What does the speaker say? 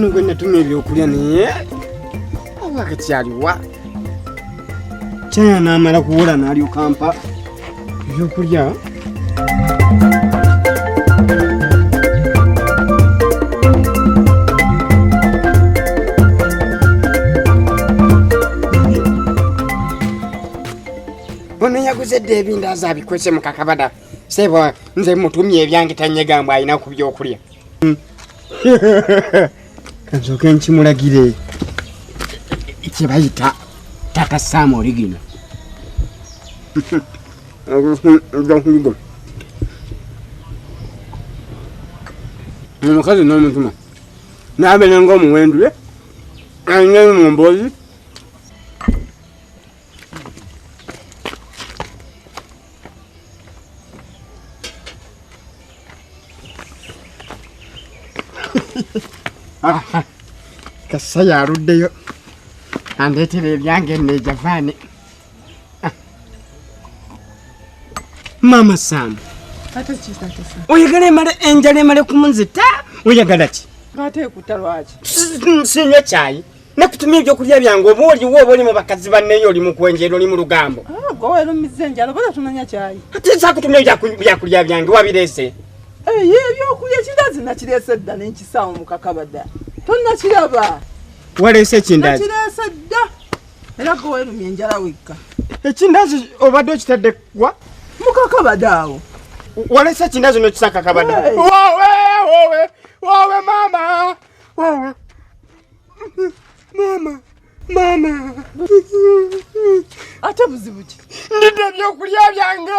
mukono gwe natumye ebyokulya naye oba kakyaliwa kyana n'amala kuwola n'alyoka mpa ebyokulya. Ono yaguze dde ebindaza abikwese mu kakabada sebo nze mutumye ebyange tanyegamba alina ku byokulya. Kansoke nkimulagire kye bayita Tata Sam origino. Omukazi n'omutuma n'abeera ng'omuwendule alina mu mboozi. Kasa yaruddeyo andeetera ebyange nne Javaani. Mama Sam oyagala emale enjala emale kumunzita oyagala ki? Ate ekuta lwaki? Sinywa caayi nakutumya ebyokulya byange oba oliwo oba oli mu bakazi banneyo oli mu kwenjera oli mu lugambo. Gwe olumizza enjala oba tunanya caayi. Ate nsakutumya ebyokulya byange wabireese? Ebyokulya ekindazi nakireese dda nenkisaawo mu kakabada tonnakiraba. Waleese ekindazi? Nakireese dda era gwe welumya enjala wekka. Ekindazi obadde okitadde wa? Mu kakabada awo. Waleese ekindazi n'okisa kakabada? Wowe mama! Wowe mama! Ate buzibu ki? Ndidde ebyokulya byange!